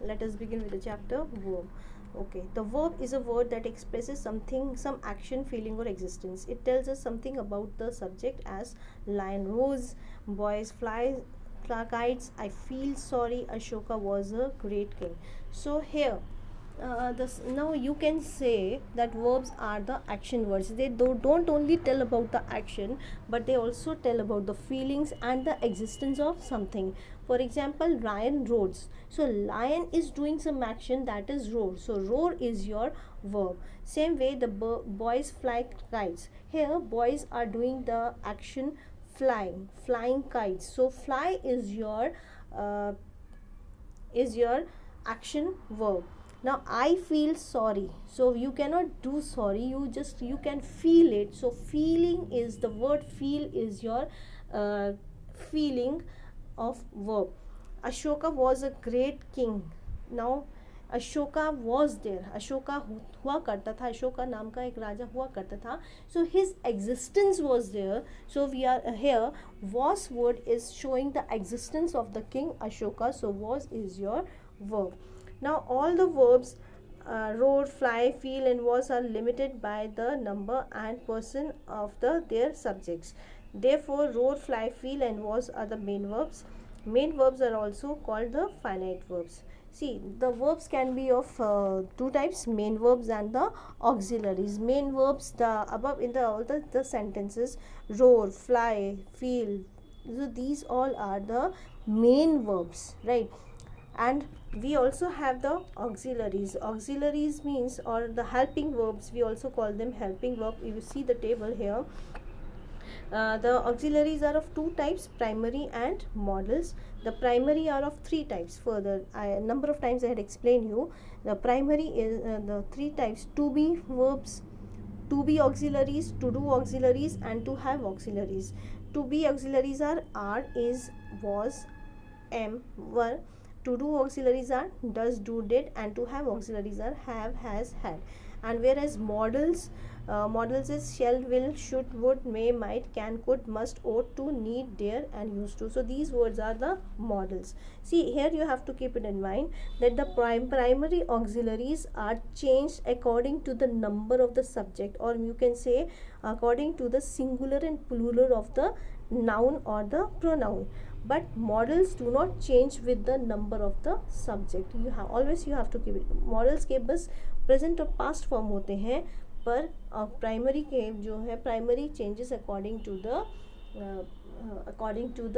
Let us begin with the chapter verb. Okay, the verb is a word that expresses something, some action, feeling, or existence. It tells us something about the subject, as lion rose, boys fly, kites, I feel sorry, Ashoka was a great king. So here, now you can say that verbs are the action words. They don't only tell about the action, but they also tell about the feelings and the existence of something. For example, lion roars. So lion is doing some action, that is roar. So roar is your verb. Same way, the boys fly kites. Here boys are doing the action flying kites. So fly uh, is your action verb. Now I feel sorry, so you cannot do sorry, you can feel it. So feeling is the word, feel is your uh, feeling of verb. Ashoka was a great king. Now Ashoka was there, Ashoka हुआ करता था, अशोका नाम का एक राजा हुआ करता था. So his existence was there. So we are here, was word is showing the existence of the king Ashoka. So was is your verb. Now all the verbs roar, fly, feel and was are limited by the number and person of their subjects. Therefore roar, fly, feel and was are the main verbs. Main verbs are also called the finite verbs. See, the verbs can be of two types, main verbs and the auxiliaries. Main verbs, the above in the all the sentences, roar, fly, feel, so these all are the main verbs, right? And we also have the auxiliaries. Auxiliaries means, or the helping verbs, we also call them helping verb. If you see the table here, the auxiliaries are of two types, primary and modals. The primary are of three types. Further, number of times I had explained you, the primary is the three types: to be verbs, to be auxiliaries, to do auxiliaries and to have auxiliaries. To be auxiliaries are, is, was, am, were. To do auxiliaries are does, do, did, and to have auxiliaries are have, has, had. And whereas models is shall, will, should, would, may, might, can, could, must, ought to, need, dare and used to. So these words are the models. See, here you have to keep it in mind that the primary auxiliaries are changed according to the number of the subject, or you can say according to the singular and plural of the noun or the pronoun. But models do not change with the number of the subject. You have to keep it. Models के बस present और past form होते हैं, पर primary के जो है primary changes according to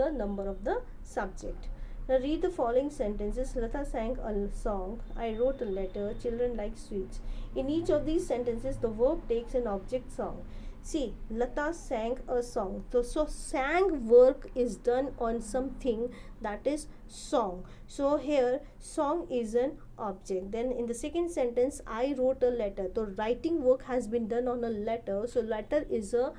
the number of the subject. Now read the following sentences. Lata sang a song. I wrote a letter. Children like sweets. In each of these sentences, the verb takes an object song. See, Lata sang a song. So sang work is done on something, that is song. So here song is an object. Then in the second sentence, I wrote a letter. So writing work has been done on a letter. So letter is a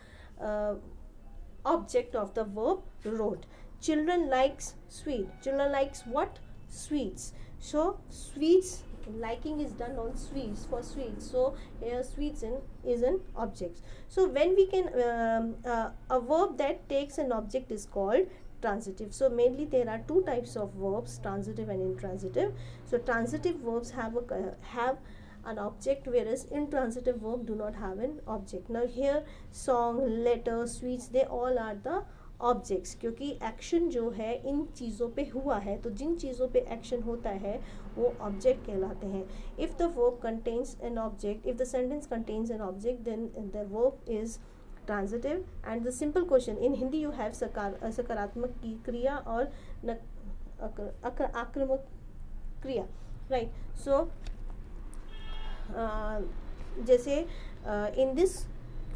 object of the verb wrote. Children likes sweet. Children likes what? Sweets. So sweets, liking is done on sweets, for sweets. So here sweets is an object. So when we can a verb that takes an object is called transitive. So mainly there are two types of verbs, transitive and intransitive. So transitive verbs have an object, whereas intransitive verb do not have an object. Now here song, letter, sweets, they all are the objects, क्योंकि action जो है इन चीज़ों पे हुआ है, तो जिन चीज़ों पे एक्शन होता है वो ऑब्जेक्ट कहलाते हैं. If the verb contains an object, if the sentence contains an object, then the verb is transitive. And the simple question in Hindi, you have सकारात्मक की क्रिया और आक्रामक क्रिया, राइट. सो जैसे in this,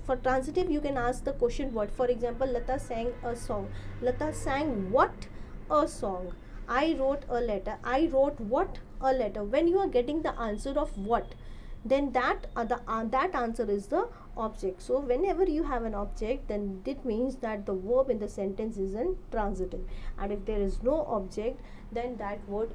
for transitive you can ask the question what. For example, Lata sang a song. Lata sang what? A song. I wrote a letter. I wrote what? A letter. When you are getting the answer of what, then that answer is the object. So whenever you have an object, then it means that the verb in the sentence is in transitive. And if there is no object, then that verb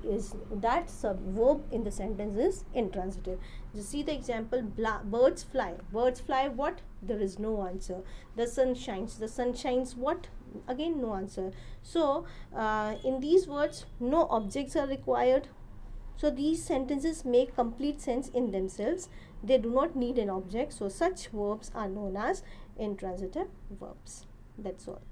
in the sentence is intransitive. Just see the example, birds fly. Birds fly what? There is no answer. The sun shines. The sun shines what? Again no answer. So in these words, no objects are required, So these sentences make complete sense in themselves. They do not need an object. So such verbs are known as intransitive verbs. That's all.